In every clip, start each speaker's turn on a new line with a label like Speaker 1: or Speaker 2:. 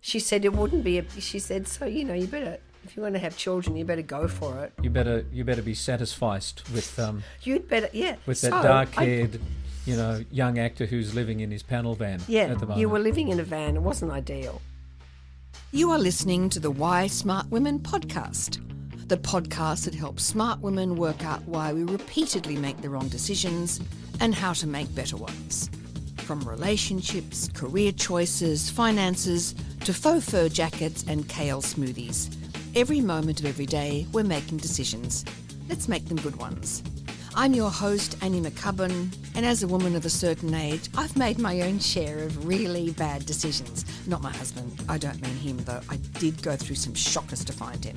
Speaker 1: She said it wouldn't be. She said, so you better, if you want to have children, you better go for it.
Speaker 2: You better be satisfied with
Speaker 1: You'd better, yeah.
Speaker 2: with that dark-haired, young actor who's living in his panel van.
Speaker 1: Yeah,
Speaker 2: at the moment.
Speaker 1: you were living in a van. It wasn't ideal.
Speaker 3: You are listening to the Why Smart Women podcast, the podcast that helps smart women work out why we repeatedly make the wrong decisions and how to make better ones. From relationships, career choices, finances, to faux fur jackets and kale smoothies. Every moment of every day, we're making decisions. Let's make them good ones. I'm your host, Annie McCubbin, and as a woman of a certain age, I've made my own share of really bad decisions. Not my husband. I don't mean him, though. I did go through some shockers to find him.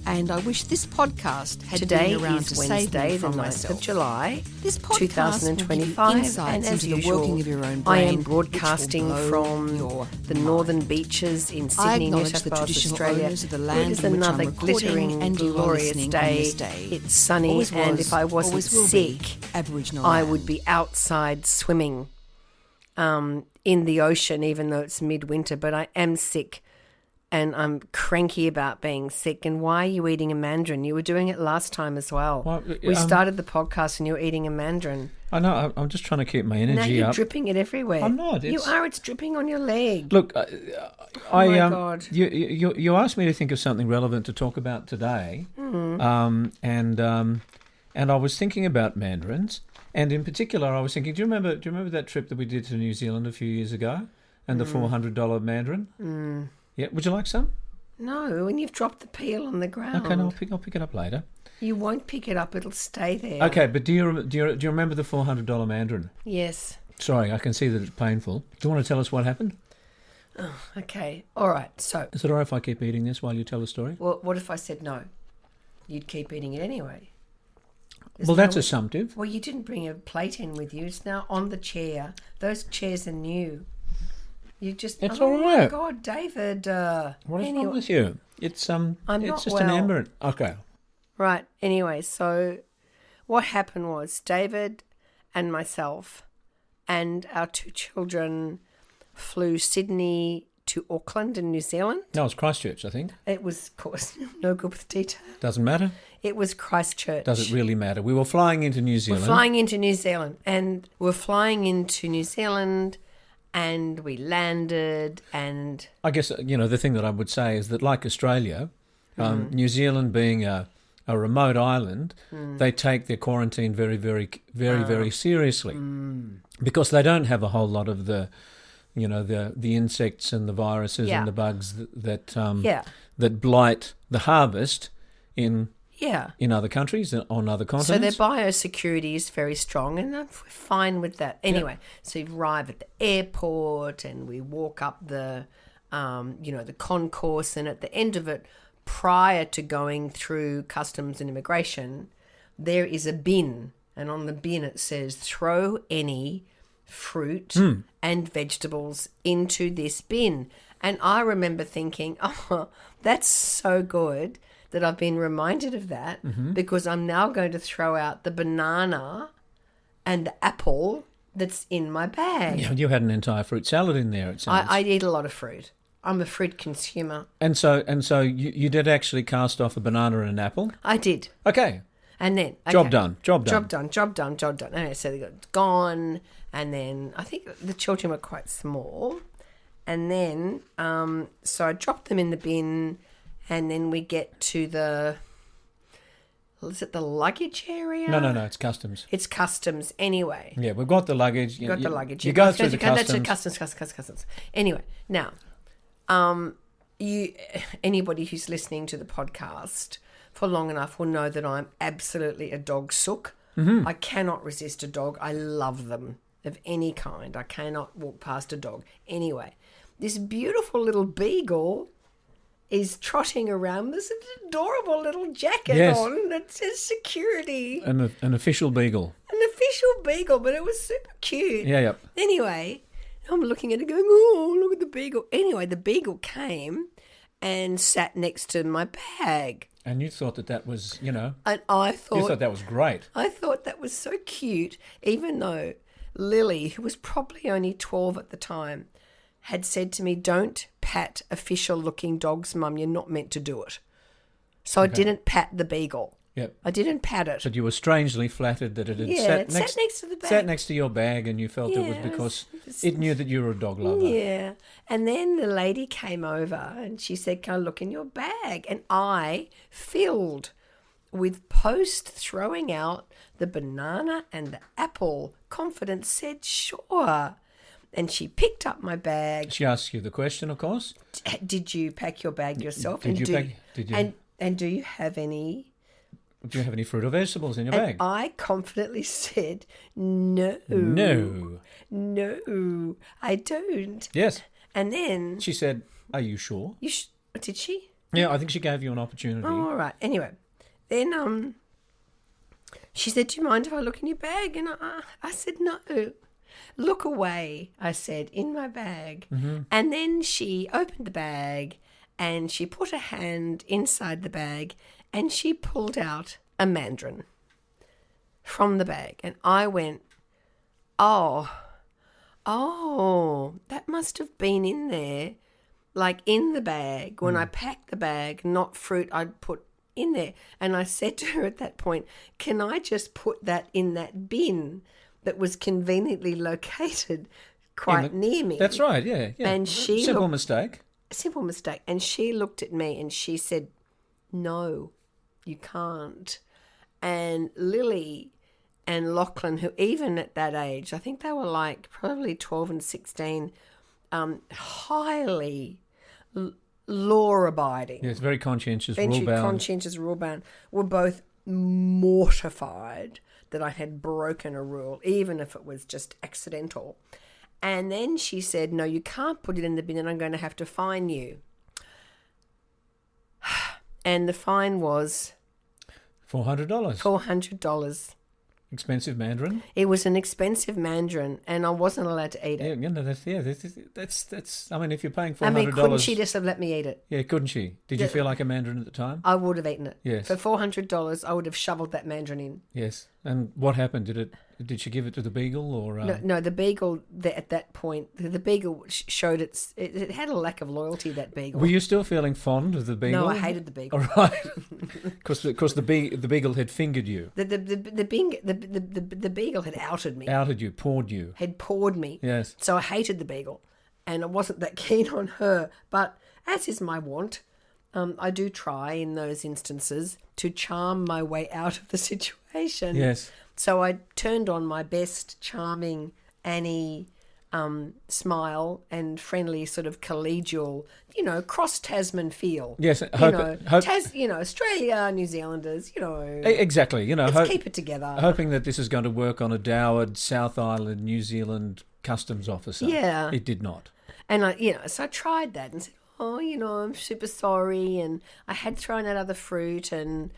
Speaker 3: And I wish this podcast had been around to save me from myself.
Speaker 1: Of July,
Speaker 3: this podcast
Speaker 1: 2025,
Speaker 3: will give you
Speaker 1: and
Speaker 3: insights
Speaker 1: as
Speaker 3: into
Speaker 1: usual,
Speaker 3: the working of your own
Speaker 1: I
Speaker 3: brain,
Speaker 1: am broadcasting
Speaker 3: which will
Speaker 1: from
Speaker 3: blow
Speaker 1: the
Speaker 3: your
Speaker 1: northern
Speaker 3: mind.
Speaker 1: beaches in
Speaker 3: I
Speaker 1: Sydney, New
Speaker 3: acknowledge
Speaker 1: South
Speaker 3: the
Speaker 1: Wales,
Speaker 3: traditional
Speaker 1: Australia.
Speaker 3: owners of the
Speaker 1: It
Speaker 3: land
Speaker 1: is
Speaker 3: in which I'm
Speaker 1: another
Speaker 3: recording
Speaker 1: glittering,
Speaker 3: and you are
Speaker 1: glorious
Speaker 3: listening on
Speaker 1: day.
Speaker 3: this day.
Speaker 1: It's sunny,
Speaker 3: Always
Speaker 1: and
Speaker 3: was,
Speaker 1: if I wasn't
Speaker 3: always will be
Speaker 1: sick,
Speaker 3: Aboriginal
Speaker 1: I
Speaker 3: land.
Speaker 1: would be outside swimming in the ocean, even though it's midwinter. But I am sick. And I'm cranky about being sick. And why are you eating a mandarin? You were doing it last time as well.
Speaker 2: Well,
Speaker 1: we started the podcast and you were eating a mandarin.
Speaker 2: I know. I'm just trying to keep my energy
Speaker 1: Now you're
Speaker 2: up.
Speaker 1: dripping it everywhere.
Speaker 2: I'm not.
Speaker 1: You are. It's dripping on your leg.
Speaker 2: Look,
Speaker 1: Oh my God.
Speaker 2: You asked me to think of something relevant to talk about today, and I was thinking about mandarins, and in particular, I was thinking. Do you remember that trip that we did to New Zealand a few years ago, and the $400 mandarin? Yeah. Would you like some?
Speaker 1: No, when you've dropped the peel on the ground.
Speaker 2: Okay, no, I'll pick it up later.
Speaker 1: You won't pick it up. It'll stay there.
Speaker 2: Okay, but do you remember the $400 mandarin?
Speaker 1: Yes.
Speaker 2: Sorry, I can see that it's painful. Do you want to tell us what happened?
Speaker 1: Oh, okay. All right. So,
Speaker 2: Is it all right if I keep eating this while you tell the story?
Speaker 1: well, what if I said no? You'd keep eating it anyway.
Speaker 2: Well, that's assumptive.
Speaker 1: Well, you didn't bring a plate in with you. It's now on the chair. Those chairs are new. You just.
Speaker 2: It's
Speaker 1: oh
Speaker 2: all
Speaker 1: my
Speaker 2: right.
Speaker 1: God, David.
Speaker 2: What is wrong with you? It's
Speaker 1: I'm
Speaker 2: it's
Speaker 1: not
Speaker 2: just
Speaker 1: well.
Speaker 2: an amber. Okay.
Speaker 1: Right. Anyway, so what happened was David and myself and our two children flew Sydney to Auckland in New Zealand.
Speaker 2: No, it's Christchurch, I think.
Speaker 1: It was, of course, no good with detail.
Speaker 2: Doesn't matter.
Speaker 1: It was Christchurch.
Speaker 2: Does it really matter? We were flying into New Zealand.
Speaker 1: We're flying into New Zealand, and and we landed, and
Speaker 2: I guess, the thing that I would say is that, like Australia, New Zealand being a remote island, they take their quarantine very, very, very, very seriously because they don't have a whole lot of the insects and the viruses and the bugs that blight the harvest in other countries, on other continents.
Speaker 1: So their biosecurity is very strong, and we're fine with that. Anyway, so you arrive at the airport, and we walk up the concourse, and at the end of it, prior to going through customs and immigration, there is a bin, and on the bin it says, throw any fruit and vegetables into this bin. And I remember thinking, oh, that's so good that I've been reminded of that because I'm now going to throw out the banana and the apple that's in my bag.
Speaker 2: Yeah, you had an entire fruit salad in there, it sounds.
Speaker 1: I eat a lot of fruit. I'm a fruit consumer.
Speaker 2: And so you did actually cast off a banana and an apple?
Speaker 1: I did.
Speaker 2: Okay.
Speaker 1: And then... Okay.
Speaker 2: Job done.
Speaker 1: Okay, so they got gone, and then I think the children were quite small. And then, so I dropped them in the bin, and then we get to is it the luggage area?
Speaker 2: No, it's customs.
Speaker 1: It's customs anyway.
Speaker 2: Yeah, we've got the luggage.
Speaker 1: You got the luggage.
Speaker 2: You go through the
Speaker 1: That's customs. Anyway, now, anybody who's listening to the podcast for long enough will know that I'm absolutely a dog sook. I cannot resist a dog. I love them of any kind. I cannot walk past a dog. Anyway, this beautiful little beagle is trotting around with an adorable little jacket on that says security.
Speaker 2: An official beagle.
Speaker 1: An official beagle, but it was super cute.
Speaker 2: Yeah, yep.
Speaker 1: Anyway, I'm looking at it going, oh, look at the beagle. Anyway, the beagle came and sat next to my bag.
Speaker 2: And you thought that was,
Speaker 1: And I thought...
Speaker 2: You thought that was great.
Speaker 1: I thought that was so cute, even though Lily, who was probably only 12 at the time, had said to me, "Don't pat official-looking dogs, Mum. You're not meant to do it." So I didn't pat the beagle.
Speaker 2: Yep.
Speaker 1: I didn't pat it.
Speaker 2: But you were strangely flattered that it had
Speaker 1: It sat next to the bag.
Speaker 2: sat next to your bag, and you felt it was because it knew that you were a dog lover.
Speaker 1: Yeah. And then the lady came over and she said, "Can I look in your bag?" And I, filled with post throwing out the banana and the apple, confidence said, "Sure." And she picked up my bag.
Speaker 2: She asked you the question, of course.
Speaker 1: Did you pack your bag yourself?
Speaker 2: Did you?
Speaker 1: And do you have any?
Speaker 2: Do you have any fruit or vegetables in your
Speaker 1: And
Speaker 2: bag?
Speaker 1: I confidently said, "No.
Speaker 2: No.
Speaker 1: No, I don't."
Speaker 2: Yes.
Speaker 1: And then
Speaker 2: She said, "Are you sure?"
Speaker 1: did she?
Speaker 2: Yeah, I think she gave you an opportunity.
Speaker 1: Oh, all right. Anyway, then she said, "Do you mind if I look in your bag?" And I said, "No." "Look away," I said, "in my bag."
Speaker 2: Mm-hmm.
Speaker 1: And then she opened the bag and she put her hand inside the bag and she pulled out a mandarin from the bag. And I went, oh, that must have been in there, like in the bag. When I packed the bag, not fruit I'd put in there. And I said to her at that point, "Can I just put that in that bin that was conveniently located quite near me?"
Speaker 2: That's right, yeah.
Speaker 1: And she
Speaker 2: Simple mistake.
Speaker 1: Simple mistake. And she looked at me and she said, "No, you can't." And Lily and Lachlan, who even at that age, I think they were like probably 12 and 16, highly law-abiding.
Speaker 2: Yes, very conscientious,
Speaker 1: Very
Speaker 2: rule-bound.
Speaker 1: conscientious, rule-bound, were both mortified that I had broken a rule, even if it was just accidental. And then she said, "No, you can't put it in the bin and I'm going to have to fine you." And the fine was
Speaker 2: $400.
Speaker 1: $400.
Speaker 2: Expensive mandarin.
Speaker 1: It was an expensive mandarin and I wasn't allowed to eat it.
Speaker 2: That's. I mean, if you're paying $400,
Speaker 1: I mean, couldn't she just have let me eat it?
Speaker 2: Yeah, couldn't she? Did you feel like a mandarin at the time?
Speaker 1: I would have eaten it.
Speaker 2: Yes.
Speaker 1: For $400, I would have shoveled that mandarin in.
Speaker 2: Yes. And what happened? Did she give it to the beagle or?
Speaker 1: No, the beagle at that point, the beagle showed it had a lack of loyalty. That beagle.
Speaker 2: Were you still feeling fond of the beagle?
Speaker 1: No, I hated the beagle.
Speaker 2: All right, because the beagle had fingered you.
Speaker 1: The beagle had outed me.
Speaker 2: Outed you, pawed you.
Speaker 1: Had pawed me.
Speaker 2: Yes.
Speaker 1: So I hated the beagle, and I wasn't that keen on her. But as is my wont, I do try in those instances to charm my way out of the situation.
Speaker 2: Yes.
Speaker 1: So I turned on my best charming Annie smile and friendly sort of collegial, cross Tasman feel.
Speaker 2: Yes.
Speaker 1: Australia, New Zealanders,
Speaker 2: Exactly.
Speaker 1: let's keep it together.
Speaker 2: Hoping that this is going to work on a dowered South Island, New Zealand customs officer.
Speaker 1: Yeah.
Speaker 2: It did not.
Speaker 1: And so I tried that and said, "Oh, I'm super sorry." And I had thrown out other fruit and,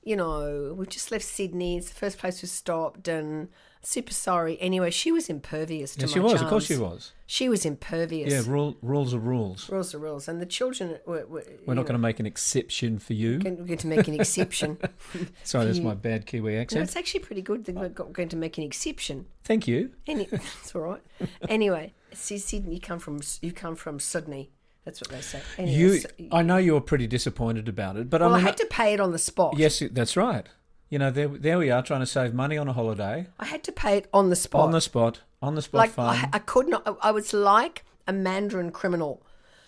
Speaker 1: we've just left Sydney. It's the first place we stopped and super sorry. Anyway, she was impervious to my
Speaker 2: she was.
Speaker 1: charms.
Speaker 2: Of course she was.
Speaker 1: She was impervious.
Speaker 2: Yeah, rules are rules.
Speaker 1: Rules are rules. And the children were
Speaker 2: We're not going to make an exception for you.
Speaker 1: We're going to make an exception.
Speaker 2: Sorry, that's my bad Kiwi
Speaker 1: No,
Speaker 2: accent.
Speaker 1: it's actually pretty good that we're going to make an exception.
Speaker 2: Thank you.
Speaker 1: That's all right. Anyway, see, Sydney, you come from Sydney. That's what they say. Anyway,
Speaker 2: I know you were pretty disappointed about it, but
Speaker 1: I had to pay it on the spot.
Speaker 2: Yes, that's right. There we are trying to save money on a holiday.
Speaker 1: I had to pay it on the spot.
Speaker 2: On the spot
Speaker 1: Like
Speaker 2: fine.
Speaker 1: I could not. I was like a Mandarin criminal.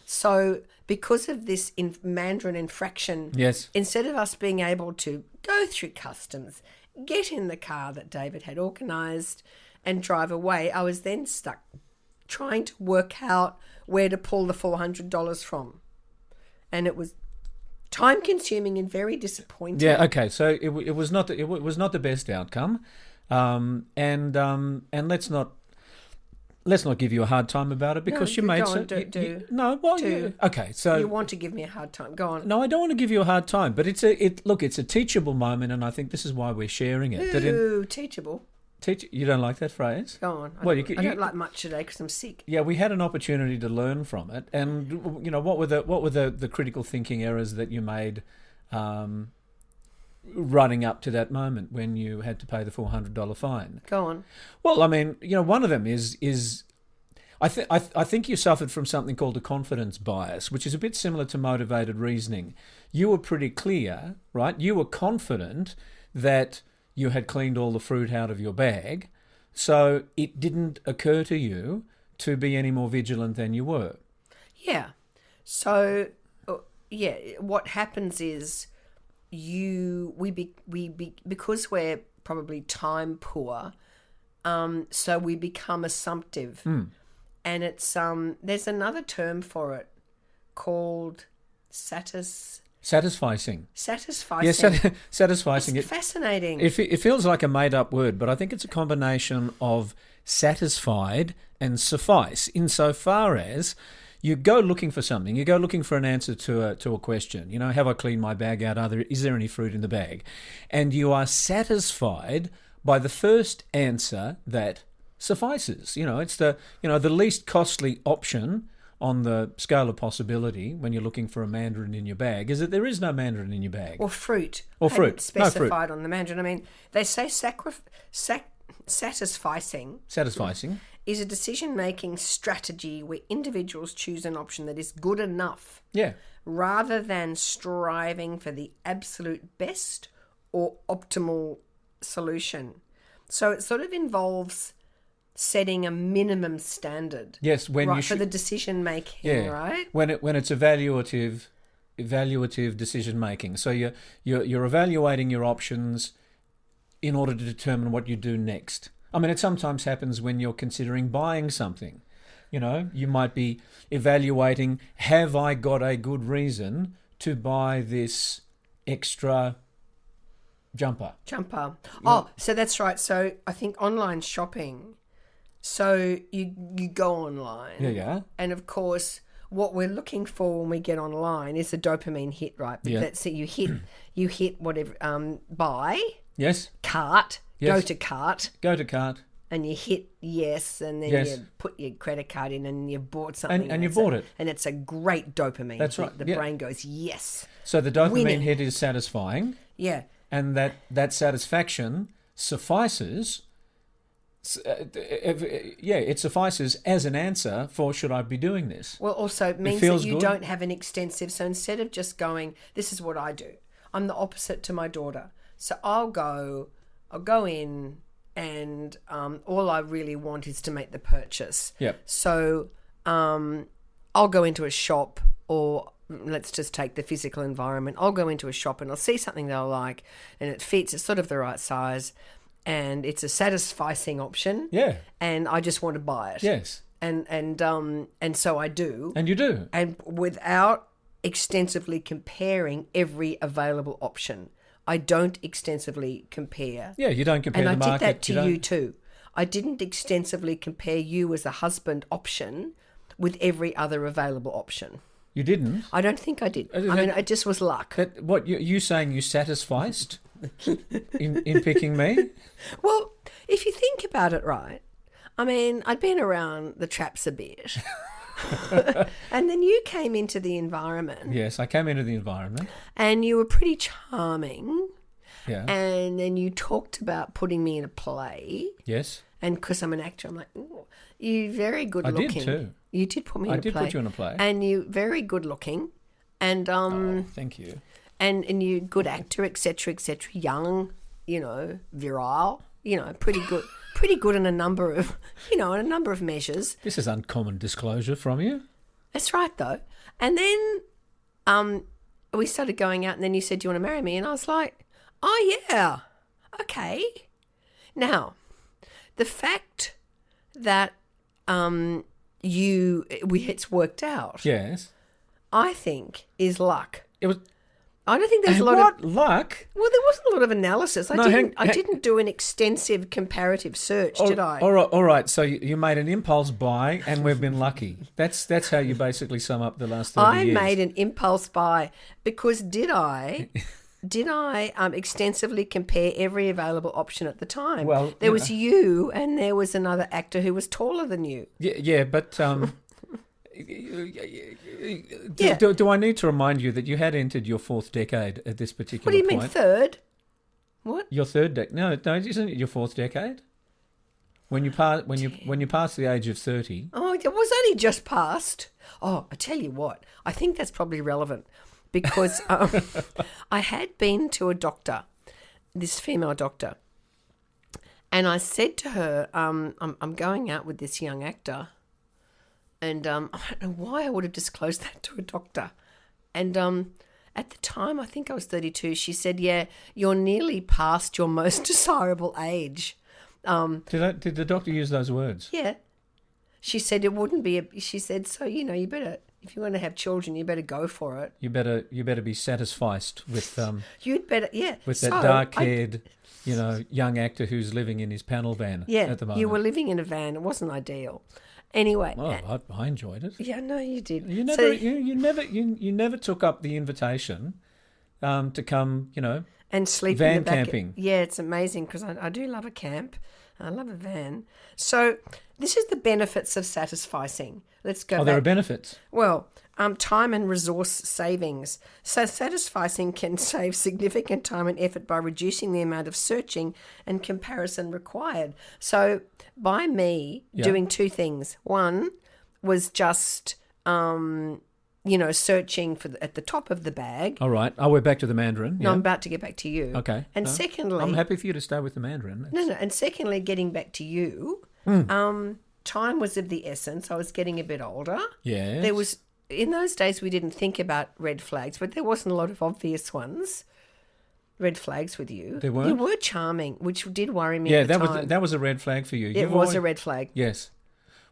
Speaker 1: So because of this Mandarin infraction,
Speaker 2: Yes.
Speaker 1: instead of us being able to go through customs, get in the car that David had organised and drive away, I was then stuck trying to work out where to pull the $400 from. And it was time-consuming and very disappointing.
Speaker 2: Yeah. Okay. So it was not the best outcome, and let's not give you a hard time about it because you made some. Okay. So
Speaker 1: you want to give me a hard time? Go on.
Speaker 2: No, I don't want to give you a hard time, but it's a teachable moment, and I think this is why we're sharing it.
Speaker 1: Ooh, teachable.
Speaker 2: You don't like that phrase?
Speaker 1: Go on.
Speaker 2: Well,
Speaker 1: I don't like much today because I'm sick.
Speaker 2: Yeah, we had an opportunity to learn from it, and what were the critical thinking errors that you made, running up to that moment when you had to pay the $400 fine?
Speaker 1: Go on.
Speaker 2: Well, I mean, one of them is I think you suffered from something called a confidence bias, which is a bit similar to motivated reasoning. You were pretty clear, right? You were confident that you had cleaned all the fruit out of your bag, so it didn't occur to you to be any more vigilant than you were.
Speaker 1: Yeah. So, what happens is because we're probably time poor, so we become assumptive. And it's there's another term for it called satisficing.
Speaker 2: Yes, satisficing.
Speaker 1: It's fascinating.
Speaker 2: It feels like a made-up word, but I think it's a combination of satisfied and suffice, insofar as you go looking for something. You go looking for an answer to a question. You know, have I cleaned my bag out? Is there any fruit in the bag? And you are satisfied by the first answer that suffices. You know, it's the least costly option on the scale of possibility when you're looking for a mandarin in your bag is that there is no mandarin in your bag.
Speaker 1: Or fruit.
Speaker 2: Or fruit.
Speaker 1: Specified on the mandarin. I mean, they say satisficing is a decision-making strategy where individuals choose an option that is good enough.
Speaker 2: Yeah.
Speaker 1: Rather than striving for the absolute best or optimal solution. So it sort of involves setting a minimum standard.
Speaker 2: Yes,
Speaker 1: for the decision making, right?
Speaker 2: When it's evaluative decision making. So you're evaluating your options in order to determine what you do next. I mean, it sometimes happens when you're considering buying something. You know, you might be evaluating, have I got a good reason to buy this extra jumper?
Speaker 1: Oh, so that's right. So I think online shopping. So you go online.
Speaker 2: Yeah.
Speaker 1: And of course, what we're looking for when we get online is a dopamine hit, right?
Speaker 2: Yeah.
Speaker 1: That's it. You hit whatever, buy.
Speaker 2: Yes.
Speaker 1: Cart.
Speaker 2: Yes.
Speaker 1: Go to cart. And you hit yes, and then you put your credit card in and you've bought something.
Speaker 2: And you bought it.
Speaker 1: And it's a great dopamine
Speaker 2: That's
Speaker 1: hit.
Speaker 2: right.
Speaker 1: The brain goes, yes.
Speaker 2: So the dopamine
Speaker 1: Winning.
Speaker 2: hit is satisfying.
Speaker 1: Yeah.
Speaker 2: And that satisfaction suffices. It suffices as an answer for should I be doing this.
Speaker 1: Well, also it means that you don't have an extensive. So instead of just going, this is what I do. I'm the opposite to my daughter. So I'll go in, and all I really want is to make the purchase.
Speaker 2: Yep.
Speaker 1: So I'll go into a shop, or let's just take the physical environment. I'll go into a shop and I'll see something that I like, and it fits. It's sort of the right size. And it's a satisficing option.
Speaker 2: Yeah.
Speaker 1: And I just want to buy it.
Speaker 2: Yes.
Speaker 1: And so I do.
Speaker 2: And you do.
Speaker 1: And without extensively comparing every available option. I don't extensively compare.
Speaker 2: Yeah, you don't compare the market.
Speaker 1: And I did that to you too. I didn't extensively compare you as a husband option with every other available option.
Speaker 2: You didn't?
Speaker 1: I don't think I did. I mean, it just was luck.
Speaker 2: What, you saying you satisficed in picking me?
Speaker 1: Well, if you think about it, right, I mean, I'd been around the traps a bit. And then you came into the environment.
Speaker 2: Yes, I came into the environment.
Speaker 1: And you were pretty charming.
Speaker 2: Yeah.
Speaker 1: And then you talked about putting me in a play.
Speaker 2: Yes.
Speaker 1: And because I'm an actor, I'm like, ooh, you're very good looking.
Speaker 2: I did too.
Speaker 1: You did put me in a play.
Speaker 2: I did put you in a play.
Speaker 1: And you're very good looking. And
Speaker 2: thank you.
Speaker 1: And you're a good actor, etc., etc. Young, virile, pretty good. Pretty good in a number of measures.
Speaker 2: This is uncommon disclosure from you.
Speaker 1: That's right, though. And then we started going out, and then you said, do you want to marry me? And I was like, oh, yeah, okay. Now, the fact that it's worked out,
Speaker 2: yes,
Speaker 1: I think is luck.
Speaker 2: It was.
Speaker 1: I don't think there's a lot
Speaker 2: of luck.
Speaker 1: Well, there wasn't a lot of analysis. I didn't do an extensive comparative search, did I?
Speaker 2: All right. So you made an impulse buy, and we've been lucky. That's how you basically sum up the last 30 years.
Speaker 1: I made an impulse buy because did I extensively compare every available option at the time?
Speaker 2: Well,
Speaker 1: there was you, and there was another actor who was taller than you.
Speaker 2: Yeah, but. Do I need to remind you that you had entered your fourth decade at this particular point?
Speaker 1: What do you mean third? What?
Speaker 2: Your third decade? No, isn't it your fourth decade? When you pass the age of 30,
Speaker 1: Oh, it was only just past. Oh, I tell you what, I think that's probably relevant because I had been to a doctor, this female doctor, and I said to her, I'm going out with this young actor, and I don't know why I would have disclosed that to a doctor. And at the time, I think I was 32, she said, yeah, you're nearly past your most desirable age.
Speaker 2: did the doctor use those words?
Speaker 1: Yeah. She said it wouldn't be she said, so, you better, if you want to have children, you better go for it.
Speaker 2: You better be satisfied with
Speaker 1: You'd better, yeah.
Speaker 2: with that dark-haired, young actor who's living in his panel van at the moment.
Speaker 1: You were living in a van. It wasn't ideal. Anyway.
Speaker 2: Well, I enjoyed it.
Speaker 1: Yeah, no, you did.
Speaker 2: You never took up the invitation to come,
Speaker 1: and sleep
Speaker 2: van
Speaker 1: in the back.
Speaker 2: camping.
Speaker 1: Yeah, it's amazing because I do love a camp. I love a van. So this is the benefits of satisficing. Let's go back.
Speaker 2: There are benefits.
Speaker 1: Well, time and resource savings. So satisficing can save significant time and effort by reducing the amount of searching and comparison required. So by me doing two things. One was just, searching at the top of the bag.
Speaker 2: All right. We're back to the Mandarin.
Speaker 1: No, I'm about to get back to you.
Speaker 2: Okay.
Speaker 1: And secondly...
Speaker 2: I'm happy for you to stay with the Mandarin.
Speaker 1: No. And secondly, getting back to you, time was of the essence. I was getting a bit older.
Speaker 2: Yes.
Speaker 1: There was... In those days, we didn't think about red flags, but there wasn't a lot of obvious ones. Red flags with you.
Speaker 2: There weren't?
Speaker 1: You were charming, which did worry me at the time.
Speaker 2: That was a red flag for you.
Speaker 1: It was a red flag.
Speaker 2: Yes.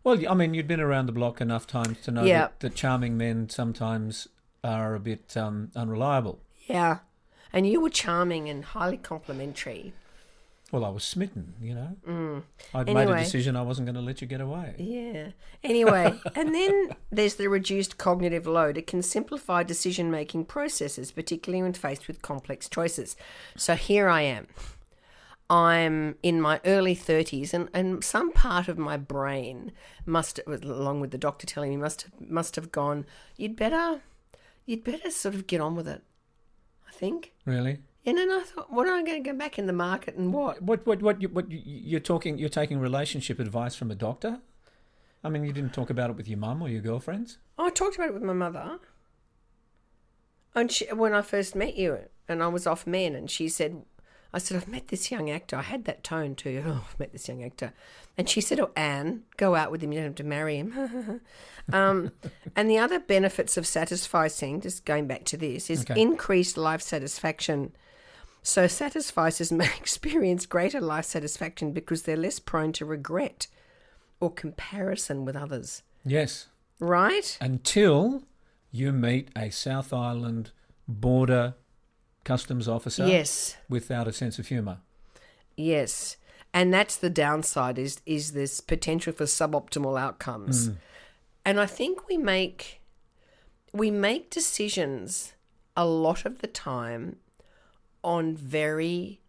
Speaker 2: Well, I mean, you'd been around the block enough times to know that charming men sometimes are a bit unreliable.
Speaker 1: Yeah. And you were charming and highly complimentary.
Speaker 2: Well, I was smitten, I'd made a decision I wasn't going to let you get away.
Speaker 1: Yeah. Anyway, and then there's the reduced cognitive load. It can simplify decision-making processes, particularly when faced with complex choices. So here I am. I'm in my early 30s, and some part of my brain along with the doctor telling me, must have gone, you'd better sort of get on with it, I think.
Speaker 2: Really?
Speaker 1: And then I thought, what am I going to go back in the market and what?
Speaker 2: What you're taking relationship advice from a doctor? I mean, you didn't talk about it with your mum or your girlfriends?
Speaker 1: Oh, I talked about it with my mother. And when I first met you, and I was off men, and I said, I've met this young actor. I had that tone too. Oh, I've met this young actor. And she said, Anne, go out with him. You don't have to marry him. And the other benefits of satisficing, just going back to this, is increased life satisfaction. So satisficers may experience greater life satisfaction because they're less prone to regret or comparison with others.
Speaker 2: Yes.
Speaker 1: Right?
Speaker 2: Until you meet a South Island border customs officer without a sense of humour.
Speaker 1: Yes. And that's the downside is this potential for suboptimal outcomes. And I think we make decisions a lot of the time on very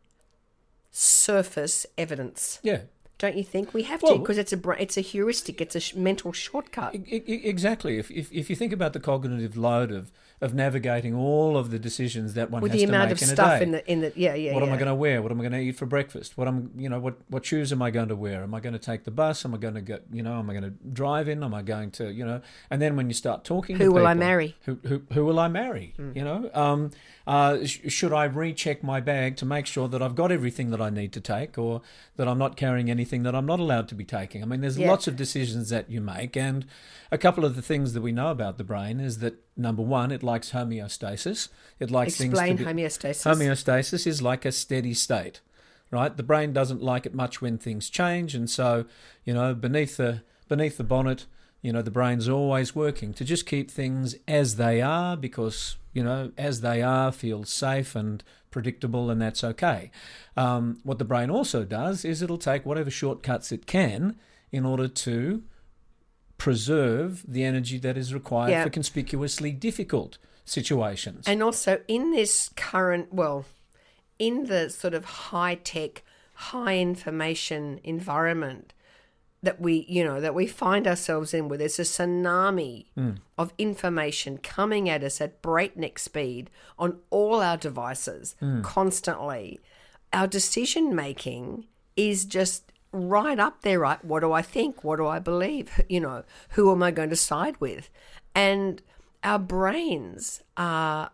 Speaker 1: surface evidence.
Speaker 2: Yeah.
Speaker 1: Don't you think? We have to, because it's a heuristic, it's a mental shortcut.
Speaker 2: Exactly. If you think about the cognitive load of navigating all of the decisions that one
Speaker 1: with
Speaker 2: has
Speaker 1: the
Speaker 2: to
Speaker 1: amount
Speaker 2: make
Speaker 1: of
Speaker 2: in
Speaker 1: stuff
Speaker 2: a day.
Speaker 1: in the
Speaker 2: What am I going to wear? What am I going to eat for breakfast? What shoes am I going to wear? Am I going to take the bus? Am I going to go? Am I going to drive in? Am I going to? And then when you start talking,
Speaker 1: who will I marry?
Speaker 2: Who will I marry? Should I recheck my bag to make sure that I've got everything that I need to take, or that I'm not carrying anything that I'm not allowed to be taking? I mean, there's lots of decisions that you make, and a couple of the things that we know about the brain is that, number one, it likes homeostasis. It likes
Speaker 1: Explain
Speaker 2: things to be...
Speaker 1: homeostasis.
Speaker 2: Homeostasis is like a steady state, right? The brain doesn't like it much when things change, and so, beneath the bonnet, the brain's always working to just keep things as they are because, as they are feels safe and predictable, and that's okay. What the brain also does is it'll take whatever shortcuts it can in order to preserve the energy that is required for conspicuously difficult situations.
Speaker 1: And also in this current, in the sort of high-tech, high-information environment that we find ourselves in, where there's a tsunami of information coming at us at breakneck speed on all our devices constantly, our decision-making is just right up there, right? What do I think? What do I believe? You know, who am I going to side with? And our brains are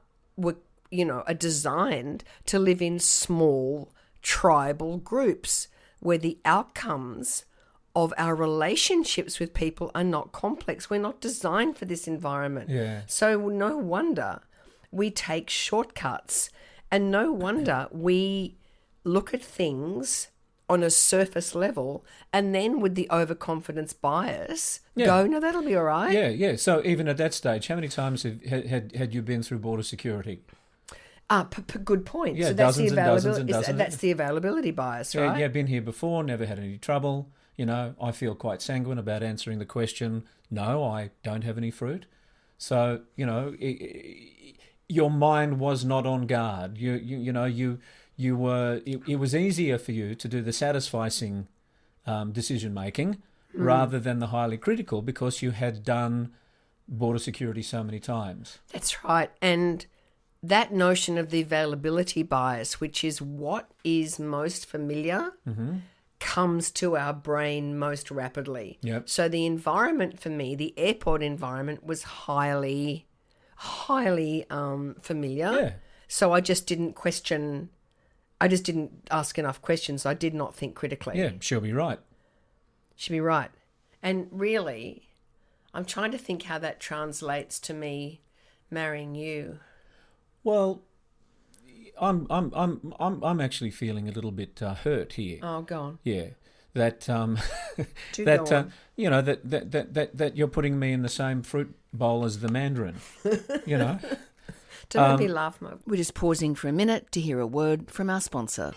Speaker 1: designed to live in small tribal groups where the outcomes of our relationships with people are not complex. We're not designed for this environment.
Speaker 2: Yeah.
Speaker 1: So no wonder we take shortcuts, and no wonder we look at things on a surface level and then with the overconfidence bias go, no, that'll be all right.
Speaker 2: Yeah. So even at that stage, how many times had you been through border security?
Speaker 1: Good point.
Speaker 2: Yeah,
Speaker 1: so that's
Speaker 2: dozens
Speaker 1: the
Speaker 2: and dozens and
Speaker 1: availability.
Speaker 2: dozens.
Speaker 1: That's the availability bias, right?
Speaker 2: Yeah, been here before, never had any trouble. You know, I feel quite sanguine about answering the question, no, I don't have any fruit. So, you know, your mind was not on guard. You were. It was easier for you to do the satisficing decision making rather than the highly critical, because you had done border security so many times.
Speaker 1: That's right. And that notion of the availability bias, which is what is most familiar, comes to our brain most rapidly.
Speaker 2: Yep.
Speaker 1: So the environment for me, the airport environment, was highly familiar.
Speaker 2: Yeah.
Speaker 1: So I just didn't question. I just didn't ask enough questions. I did not think critically.
Speaker 2: Yeah, she'll be right.
Speaker 1: She'll be right. And really, I'm trying to think how that translates to me marrying you.
Speaker 2: Well, I'm actually feeling a little bit hurt here.
Speaker 1: Oh, go on.
Speaker 2: Yeah, that
Speaker 1: Do
Speaker 2: that
Speaker 1: go on.
Speaker 2: you know that you're putting me in the same fruit bowl as the Mandarin. You know.
Speaker 1: Don't make me laugh, Mo.
Speaker 3: We're just pausing for a minute to hear a word from our sponsor.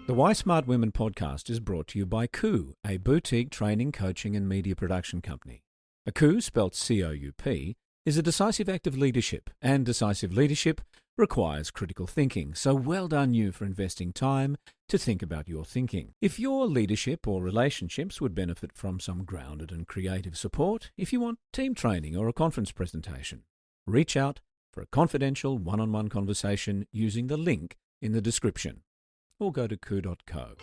Speaker 2: The Why Smart Women podcast is brought to you by Coup, a boutique training, coaching and media production company. A coup, spelt C-O-U-P, is a decisive act of leadership, and decisive leadership requires critical thinking. So well done you for investing time to think about your thinking. If your leadership or relationships would benefit from some grounded and creative support, if you want team training or a conference presentation, reach out for a confidential one-on-one conversation using the link in the description, or go to coup.co.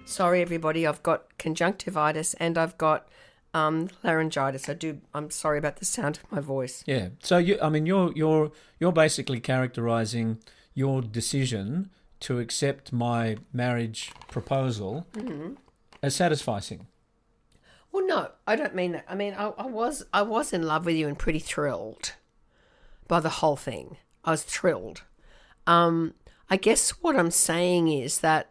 Speaker 1: Sorry, everybody. I've got conjunctivitis and I've got laryngitis. I'm sorry about the sound of my voice.
Speaker 2: Yeah. So you're basically characterising your decision to accept my marriage proposal as satisficing.
Speaker 1: Well, no, I don't mean that. I mean, I was in love with you and pretty thrilled by the whole thing. I was thrilled. I guess what I'm saying is that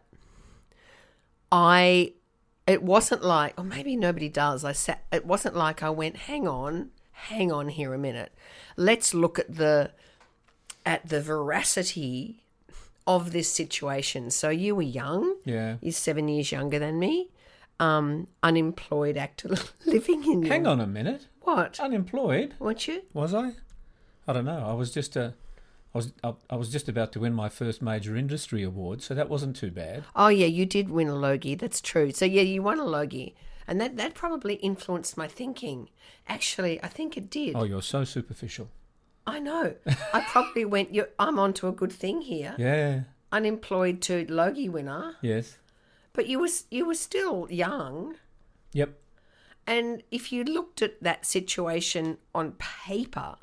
Speaker 1: it wasn't like, or maybe nobody does. It wasn't like I went, hang on here a minute. Let's look at the veracity of this situation. So you were young.
Speaker 2: Yeah.
Speaker 1: You're 7 years younger than me. Unemployed actor living in your...
Speaker 2: Hang on a minute.
Speaker 1: What?
Speaker 2: Unemployed?
Speaker 1: Weren't you?
Speaker 2: Was I? I don't know. I was just about to win my first major industry award, so that wasn't too bad.
Speaker 1: Oh, yeah, you did win a Logie. That's true. So, yeah, you won a Logie. And that probably influenced my thinking. Actually, I think it did.
Speaker 2: Oh, you're so superficial.
Speaker 1: I know. I probably went, I'm onto a good thing here.
Speaker 2: Yeah.
Speaker 1: Unemployed to Logie winner.
Speaker 2: Yes.
Speaker 1: But you were still young.
Speaker 2: Yep.
Speaker 1: And if you looked at that situation on paper,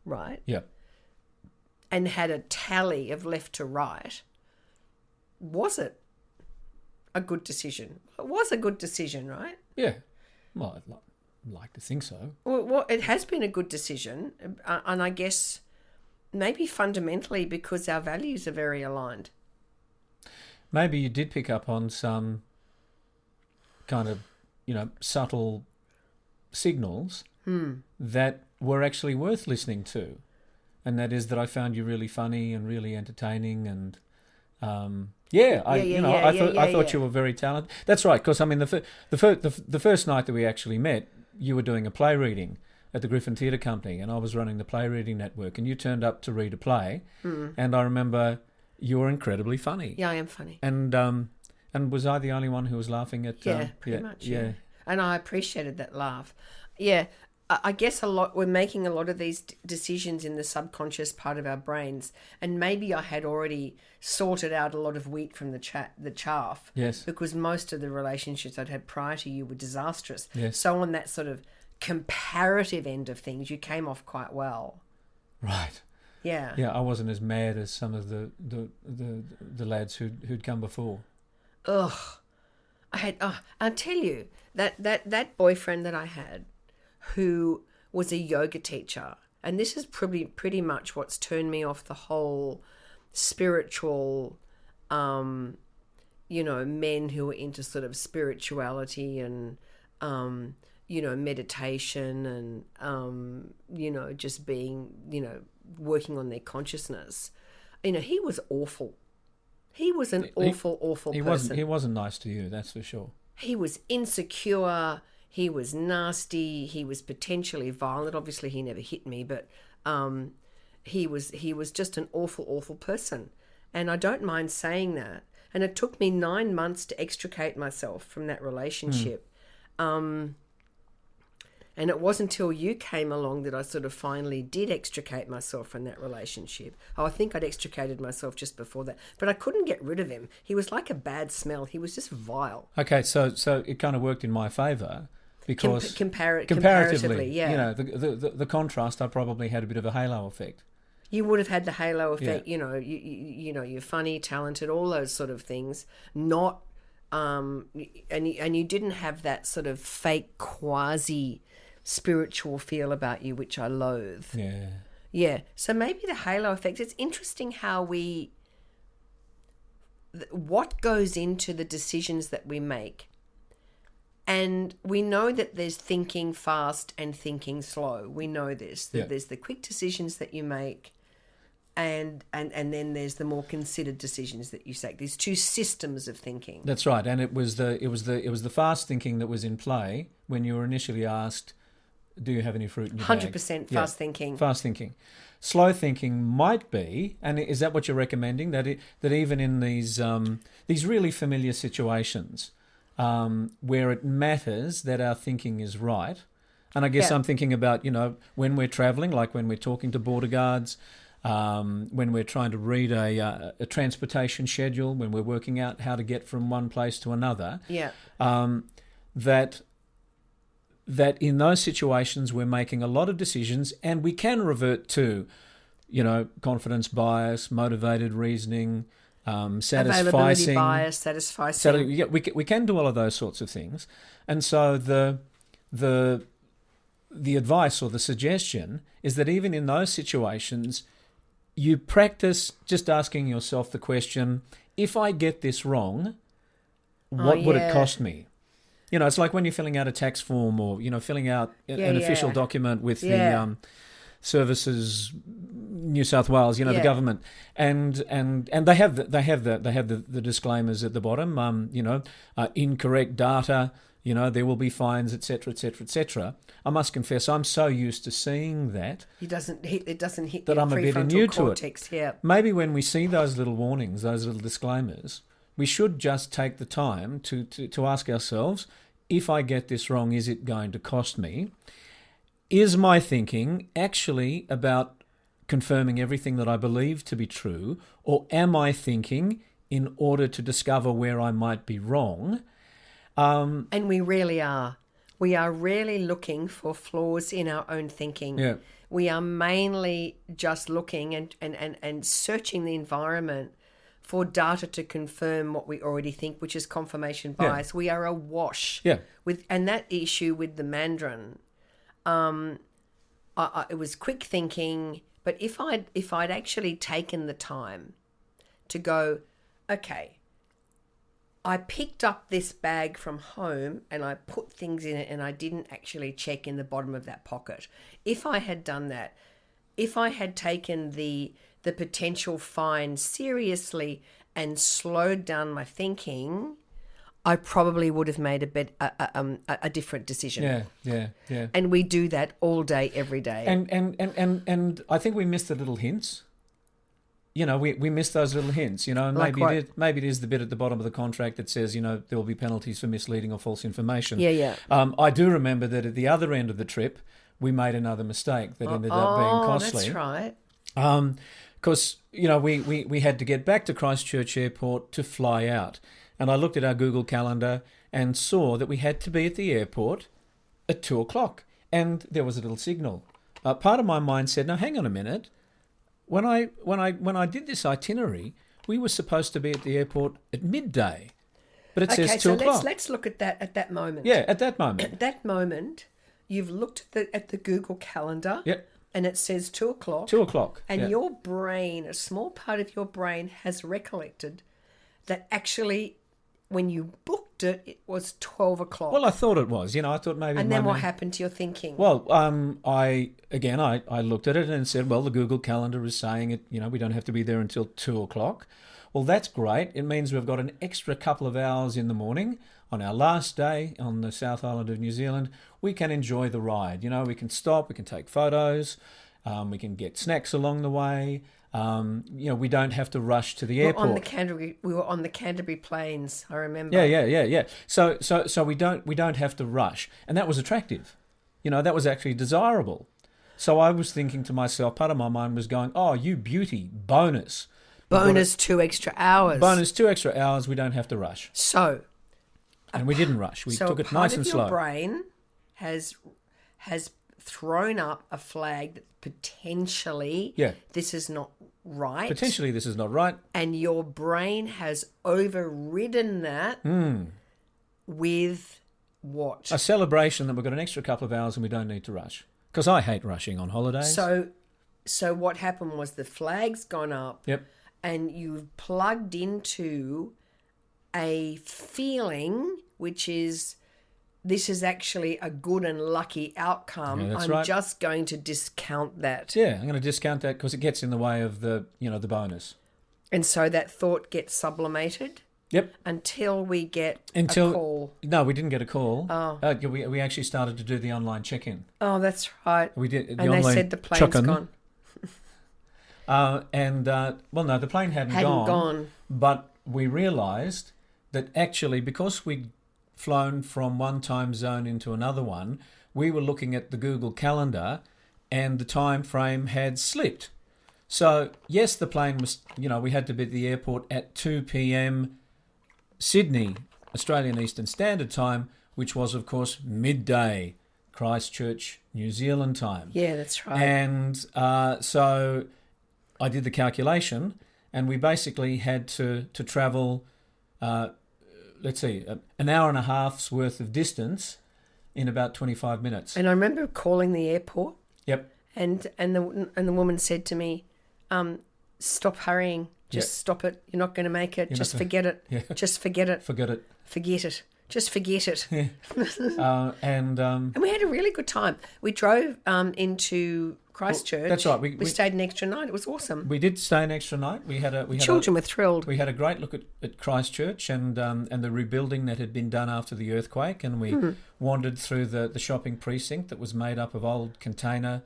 Speaker 1: right?
Speaker 2: Yep.
Speaker 1: And had a tally of left to right, was it a good decision? It was a good decision, right?
Speaker 2: Yeah. Well, I'd like to think so.
Speaker 1: Well, it has been a good decision. And I guess maybe fundamentally because our values are very aligned.
Speaker 2: Maybe you did pick up on some kind of, subtle signals that were actually worth listening to. And that is that I found you really funny and really entertaining, and I thought you were very talented. That's right, because the first night that we actually met, you were doing a play reading at the Griffin Theatre Company, and I was running the play reading network, and you turned up to read a play, and I remember you were incredibly funny.
Speaker 1: Yeah, I am funny.
Speaker 2: And was I the only one who was laughing at?
Speaker 1: Yeah, pretty much. Yeah, and I appreciated that laugh. Yeah. I guess we're making a lot of these decisions in the subconscious part of our brains, and maybe I had already sorted out a lot of wheat from the chaff.
Speaker 2: Yes.
Speaker 1: Because most of the relationships I'd had prior to you were disastrous.
Speaker 2: Yes.
Speaker 1: So on that sort of comparative end of things, you came off quite well.
Speaker 2: Right.
Speaker 1: Yeah.
Speaker 2: Yeah, I wasn't as mad as some of the lads who'd come before.
Speaker 1: Ugh. I'll tell you, that boyfriend that I had, who was a yoga teacher, and this is pretty much what's turned me off the whole spiritual, men who are into sort of spirituality and, meditation and, just being, working on their consciousness. He was awful. He was an awful person.
Speaker 2: He wasn't nice to you, that's for sure.
Speaker 1: He was insecure. He was nasty. He was potentially violent. Obviously, he never hit me, but he was just an awful person. And I don't mind saying that. And it took me 9 months to extricate myself from that relationship. And it wasn't until you came along that I sort of finally did extricate myself from that relationship. Oh, I think I'd extricated myself just before that. But I couldn't get rid of him. He was like a bad smell. He was just vile.
Speaker 2: Okay, so it kind of worked in my favour because
Speaker 1: comparatively, yeah.
Speaker 2: The contrast, I probably had a bit of a halo effect.
Speaker 1: You would have had the halo effect,
Speaker 2: Yeah.
Speaker 1: You're funny, talented, all those sort of things. Not, and you didn't have that sort of fake quasi spiritual feel about you, which I loathe.
Speaker 2: Yeah.
Speaker 1: Yeah. So maybe the halo effect. It's interesting how what goes into the decisions that we make. And we know that there's thinking fast and thinking slow. We know this. That there's the quick decisions that you make, and then there's the more considered decisions that you take. There's two systems of thinking.
Speaker 2: That's right. And it was the fast thinking that was in play when you were initially asked, do you have any fruit in your bag?
Speaker 1: 100% fast thinking.
Speaker 2: Fast thinking. Slow thinking might be, and is that what you're recommending? That even in these really familiar situations where it matters that our thinking is right, and I guess I'm thinking about when we're travelling, like when we're talking to border guards, when we're trying to read a transportation schedule, when we're working out how to get from one place to another.
Speaker 1: Yeah.
Speaker 2: That in those situations we're making a lot of decisions, and we can revert to, confidence bias, motivated reasoning,
Speaker 1: Availability bias, satisficing.
Speaker 2: Yeah, we can do all of those sorts of things, and so the advice or the suggestion is that even in those situations, you practice just asking yourself the question: if I get this wrong, what would it cost me? It's like when you're filling out a tax form or, filling out an official document with the Services New South Wales, the government, and they have the disclaimers at the bottom. Incorrect data. There will be fines, etc., etc., etc. I must confess, I'm so used to seeing that
Speaker 1: It doesn't hit
Speaker 2: that I'm a bit new to
Speaker 1: cortex, it. Yeah.
Speaker 2: Maybe when we see those little warnings, those little disclaimers, we should just take the time to ask ourselves, if I get this wrong, is it going to cost me? Is my thinking actually about confirming everything that I believe to be true, or am I thinking in order to discover where I might be wrong?
Speaker 1: And we really are. We are really looking for flaws in our own thinking.
Speaker 2: Yeah.
Speaker 1: We are mainly just looking and searching the environment for data to confirm what we already think, which is confirmation bias.
Speaker 2: Yeah.
Speaker 1: We are awash.
Speaker 2: Yeah.
Speaker 1: And that issue with the Mandarin, it was quick thinking, but if I'd actually taken the time to go, okay, I picked up this bag from home and I put things in it and I didn't actually check in the bottom of that pocket. If I had done that, if I had taken the potential fine seriously and slowed down my thinking, I probably would have made a different decision.
Speaker 2: Yeah.
Speaker 1: And we do that all day, every day.
Speaker 2: And I think we miss the little hints. We miss those little hints, and maybe it is the bit at the bottom of the contract that says, there will be penalties for misleading or false information.
Speaker 1: Yeah.
Speaker 2: I do remember that at the other end of the trip, we made another mistake that ended up being costly.
Speaker 1: That's right.
Speaker 2: Because, we had to get back to Christchurch Airport to fly out. And I looked at our Google Calendar and saw that we had to be at the airport at 2:00. And there was a little signal. Part of my mind said, "No, hang on a minute. When I did this itinerary, we were supposed to be at the airport at midday, but it says 2:00."
Speaker 1: So let's look at that moment.
Speaker 2: Yeah, at that moment.
Speaker 1: At that moment, you've looked at the Google Calendar.
Speaker 2: Yep.
Speaker 1: And it says 2:00.
Speaker 2: 2:00.
Speaker 1: And your brain, a small part of your brain, has recollected that actually, when you booked it, it was 12:00.
Speaker 2: Well, I thought it was. I thought maybe.
Speaker 1: And then what happened to your thinking?
Speaker 2: Well, I looked at it and said, well, the Google Calendar is saying it. We don't have to be there until 2:00. Well, that's great. It means we've got an extra couple of hours in the morning on our last day on the South Island of New Zealand. We can enjoy the ride. We can stop. We can take photos. We can get snacks along the way. We don't have to rush to the airport.
Speaker 1: We were on the Canterbury Plains, I remember.
Speaker 2: Yeah. So we don't have to rush, and that was attractive. That was actually desirable. So I was thinking to myself, part of my mind was going, "Oh, you beauty, bonus
Speaker 1: 2 extra hours.
Speaker 2: Bonus 2 extra hours. We don't have to rush."
Speaker 1: So,
Speaker 2: and we didn't rush. We took it nice and slow.
Speaker 1: Your brain has thrown up a flag that potentially this is not right.
Speaker 2: Potentially this is not right.
Speaker 1: And your brain has overridden that with what?
Speaker 2: A celebration that we've got an extra couple of hours and we don't need to rush. Because I hate rushing on holidays.
Speaker 1: So what happened was the flag's gone up.
Speaker 2: Yep.
Speaker 1: And you've plugged into a feeling which is, this is actually a good and lucky outcome.
Speaker 2: Yeah, that's
Speaker 1: I'm
Speaker 2: right.
Speaker 1: just going to discount that.
Speaker 2: Yeah, I'm going to discount that because it gets in the way of the bonus.
Speaker 1: And so that thought gets sublimated.
Speaker 2: Yep.
Speaker 1: Until we get a call.
Speaker 2: No, we didn't get a call.
Speaker 1: Oh.
Speaker 2: We actually started to do the online check-in.
Speaker 1: Oh, that's right.
Speaker 2: We did.
Speaker 1: And they said the plane's gone.
Speaker 2: No, the plane hadn't gone. But we realised that actually, because we'd flown from one time zone into another one, we were looking at the Google Calendar and the time frame had slipped. So, yes, the plane was, we had to be at the airport at 2 p.m. Sydney, Australian Eastern Standard Time, which was, of course, midday Christchurch, New Zealand time.
Speaker 1: Yeah, that's right.
Speaker 2: And so I did the calculation, and we basically had to travel, an hour and a half's worth of distance in about 25 minutes.
Speaker 1: And I remember calling the airport.
Speaker 2: Yep.
Speaker 1: And the woman said to me, "Stop hurrying. Just stop it. You're not going to make it. Just forget it. Yeah. Just forget it.
Speaker 2: Forget it.
Speaker 1: Forget it. Just forget it."
Speaker 2: Yeah. And
Speaker 1: we had a really good time. We drove into Christchurch.
Speaker 2: Well, that's right.
Speaker 1: We stayed an extra night. It was awesome.
Speaker 2: We did stay an extra night.
Speaker 1: Children were thrilled.
Speaker 2: We had a great look at Christchurch and the rebuilding that had been done after the earthquake, and we wandered through the shopping precinct that was made up of old container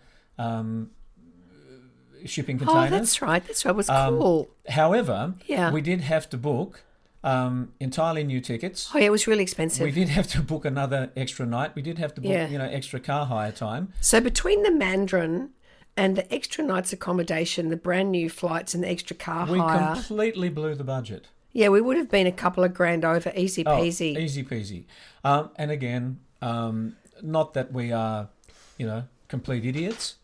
Speaker 2: shipping containers.
Speaker 1: Oh, that's right. It was cool.
Speaker 2: However, we did have to book entirely new tickets.
Speaker 1: Oh, yeah, it was really expensive.
Speaker 2: We did have to book another extra night. We did have to book, extra car hire time.
Speaker 1: So between the Mandarin and the extra night's accommodation, the brand new flights and the extra car hire,
Speaker 2: we completely blew the budget.
Speaker 1: Yeah, we would have been a couple of grand over, easy peasy.
Speaker 2: Oh, easy peasy. And again, not that we are, complete idiots,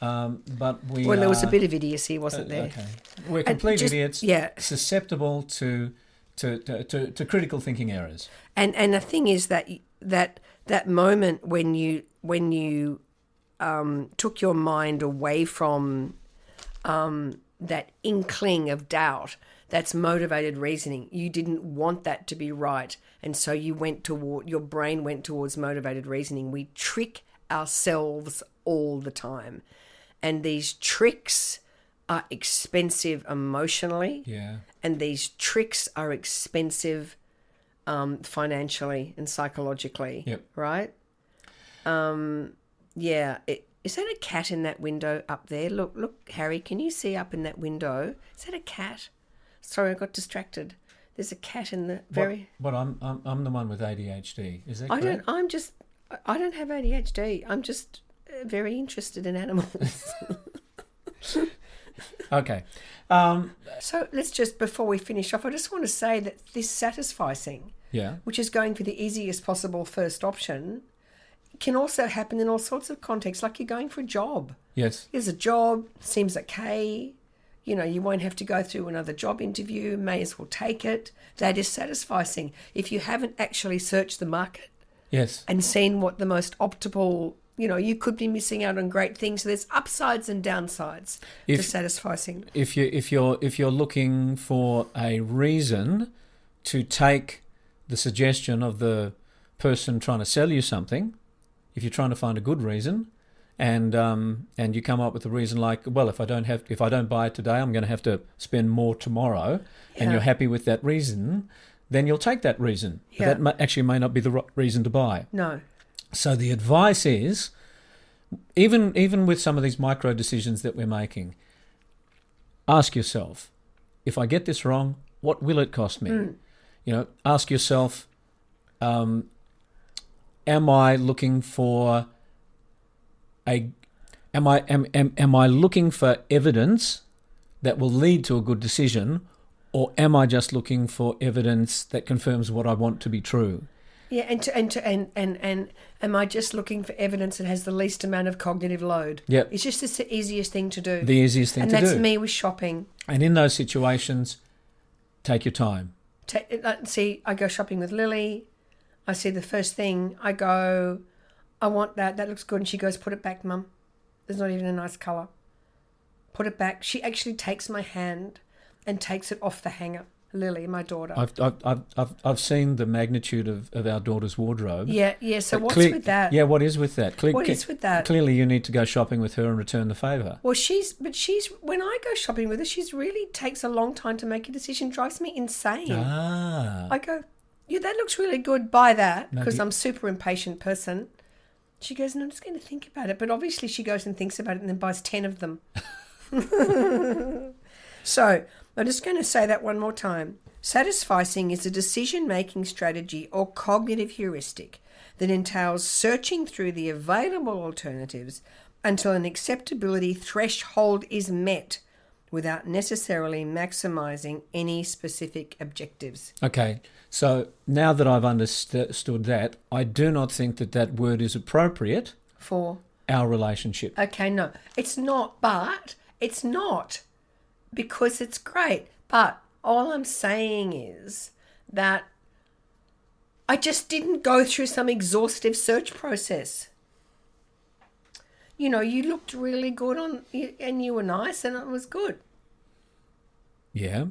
Speaker 2: but we.
Speaker 1: Well, there was a bit of idiocy, wasn't there?
Speaker 2: Okay, we're complete idiots. Yeah. Susceptible to critical thinking errors.
Speaker 1: And the thing is that moment when you took your mind away from that inkling of doubt, that's motivated reasoning. You didn't want that to be right, and so your brain went towards motivated reasoning. We trick ourselves all the time, and these tricks are expensive emotionally.
Speaker 2: Yeah.
Speaker 1: And these tricks are expensive financially and psychologically.
Speaker 2: Yep.
Speaker 1: Right? Yeah. Is that a cat in that window up there? Look, Harry, can you see up in that window? Is that a cat? Sorry, I got distracted. There's a cat in the very...
Speaker 2: But I'm the one with ADHD. Is that correct?
Speaker 1: I don't have ADHD. I'm just... very interested in animals.
Speaker 2: Okay.
Speaker 1: So let's just, before we finish off, I just want to say that this satisficing,
Speaker 2: Yeah.
Speaker 1: which is going for the easiest possible first option, can also happen in all sorts of contexts, like you're going for a job.
Speaker 2: Yes.
Speaker 1: Here's a job, seems okay. You know, you won't have to go through another job interview, may as well take it. That is satisficing. If you haven't actually searched the market
Speaker 2: Yes.
Speaker 1: and seen what the most optimal, you know, you could be missing out on great things. So there's upsides and downsides to satisficing.
Speaker 2: If you're looking for a reason to take the suggestion of the person trying to sell you something, if you're trying to find a good reason, and you come up with a reason like, well, if I don't buy it today, I'm going to have to spend more tomorrow, and you're happy with that reason, then you'll take that reason.
Speaker 1: Yeah.
Speaker 2: But that actually may not be the right reason to buy.
Speaker 1: No.
Speaker 2: So the advice is, even with some of these micro decisions that we're making, ask yourself, if I get this wrong, what will it cost me? You know, ask yourself, am I looking for am I looking for evidence that will lead to a good decision, or am I just looking for evidence that confirms what I want to be true?
Speaker 1: Yeah, and am I just looking for evidence that has the least amount of cognitive load?
Speaker 2: Yep.
Speaker 1: It's just the easiest thing to do.
Speaker 2: The easiest thing to do.
Speaker 1: And that's me with shopping.
Speaker 2: And in those situations, take your time.
Speaker 1: See, I go shopping with Lily. I see the first thing. I go, I want that. That looks good. And she goes, put it back, Mum. There's not even a nice colour. Put it back. She actually takes my hand and takes it off the hanger. Lily, my daughter.
Speaker 2: I've seen the magnitude of our daughter's wardrobe.
Speaker 1: Yeah. So what's with that?
Speaker 2: Yeah, what is with that?
Speaker 1: What is with that?
Speaker 2: Clearly, you need to go shopping with her and return the favour.
Speaker 1: Well, she's when I go shopping with her, she's really takes a long time to make a decision. Drives me insane. I go, yeah, that looks really good. Buy that, because I'm a super impatient person. She goes, no, I'm just going to think about it. But obviously, she goes and thinks about it and then buys 10 of them. So I'm just going to say that one more time. Satisficing is a decision-making strategy or cognitive heuristic that entails searching through the available alternatives until an acceptability threshold is met without necessarily maximising any specific objectives.
Speaker 2: Okay, so now that I've understood that, I do not think that word is appropriate
Speaker 1: for
Speaker 2: our relationship.
Speaker 1: Okay, no, it's not, but it's not. Because it's great. But all I'm saying is that I just didn't go through some exhaustive search process. You know, you looked really good and you were nice and it was good.
Speaker 2: Yeah.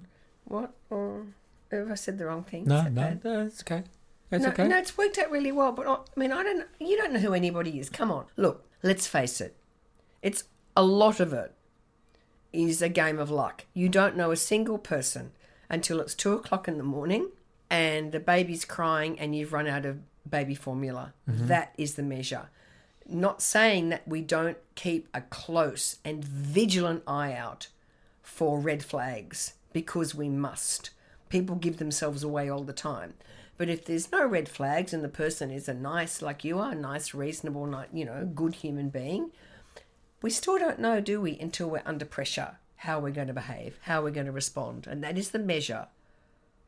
Speaker 1: What? Have I said the wrong thing?
Speaker 2: No, it's okay. That's okay.
Speaker 1: No, it's worked out really well. But I mean, you don't know who anybody is. Come on. Look, let's face it. It's a lot of it is a game of luck. You don't know a single person until it's 2:00 in the morning and the baby's crying and you've run out of baby formula. Mm-hmm. That is the measure. Not saying that we don't keep a close and vigilant eye out for red flags, because we must. People give themselves away all the time. But if there's no red flags and the person is a nice, like you are, nice, reasonable, good human being, we still don't know, do we, until we're under pressure, how we're going to behave, how we're going to respond. And that is the measure.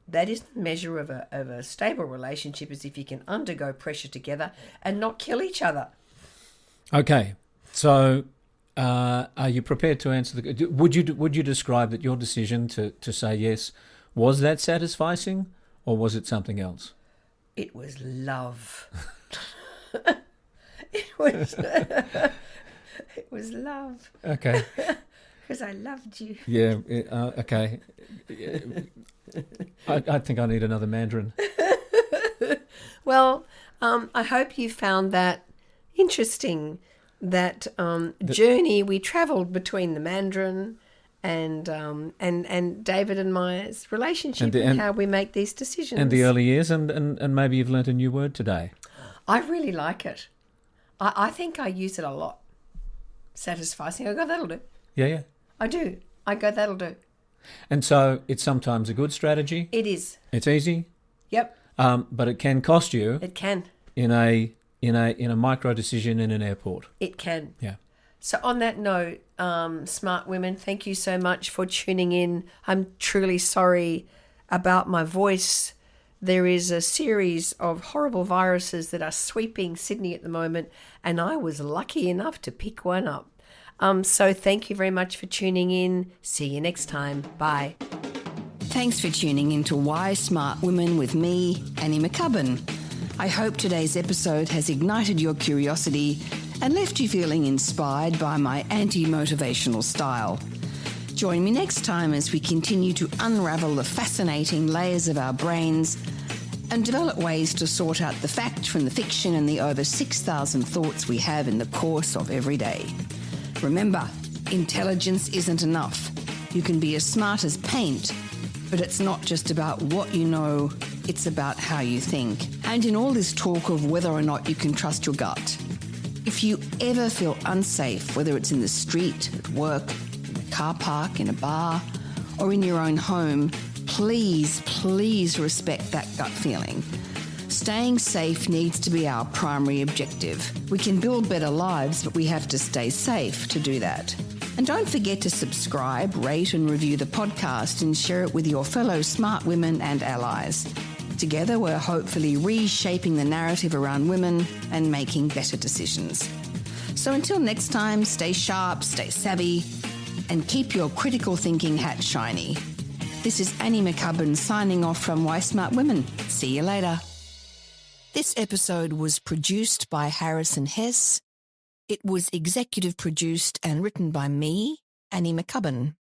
Speaker 1: That is the measure of a stable relationship, is if you can undergo pressure together and not kill each other.
Speaker 2: Okay. So are you prepared to answer would you describe that your decision to say yes, was that satisficing or was it something else?
Speaker 1: It was love. It was... It was love.
Speaker 2: Okay.
Speaker 1: Because I loved you.
Speaker 2: Yeah. Okay. I think I need another Mandarin.
Speaker 1: Well, I hope you found that interesting. That journey we travelled between the Mandarin and David and my relationship and how we make these decisions.
Speaker 2: And the early years, and maybe you've learnt a new word today.
Speaker 1: I really like it. I think I use it a lot. Satisficing. I go, that'll do.
Speaker 2: Yeah.
Speaker 1: I do. I go, that'll do.
Speaker 2: And so it's sometimes a good strategy.
Speaker 1: It is.
Speaker 2: It's easy.
Speaker 1: Yep.
Speaker 2: But it can cost you.
Speaker 1: It can.
Speaker 2: In a in a micro decision in an airport.
Speaker 1: It can.
Speaker 2: Yeah.
Speaker 1: So on that note, smart women, thank you so much for tuning in. I'm truly sorry about my voice. There is a series of horrible viruses that are sweeping Sydney at the moment, and I was lucky enough to pick one up. So thank you very much for tuning in. See you next time. Bye.
Speaker 3: Thanks for tuning in to Why Smart Women with me, Annie McCubbin. I hope today's episode has ignited your curiosity and left you feeling inspired by my anti-motivational style. Join me next time as we continue to unravel the fascinating layers of our brains and develop ways to sort out the fact from the fiction and the over 6,000 thoughts we have in the course of every day. Remember, intelligence isn't enough. You can be as smart as paint, but it's not just about what you know, it's about how you think. And in all this talk of whether or not you can trust your gut, if you ever feel unsafe, whether it's in the street, at work, in a car park, in a bar, or in your own home, please respect that gut feeling. Staying safe needs to be our primary objective. We can build better lives, but we have to stay safe to do that. And don't forget to subscribe, rate and review the podcast and share it with your fellow smart women and allies. Together, we're hopefully reshaping the narrative around women and making better decisions. So until next time, stay sharp, stay savvy, and keep your critical thinking hat shiny. This is Annie McCubbin signing off from Why Smart Women. See you later. This episode was produced by Harrison Hess. It was executive produced and written by me, Annie McCubbin.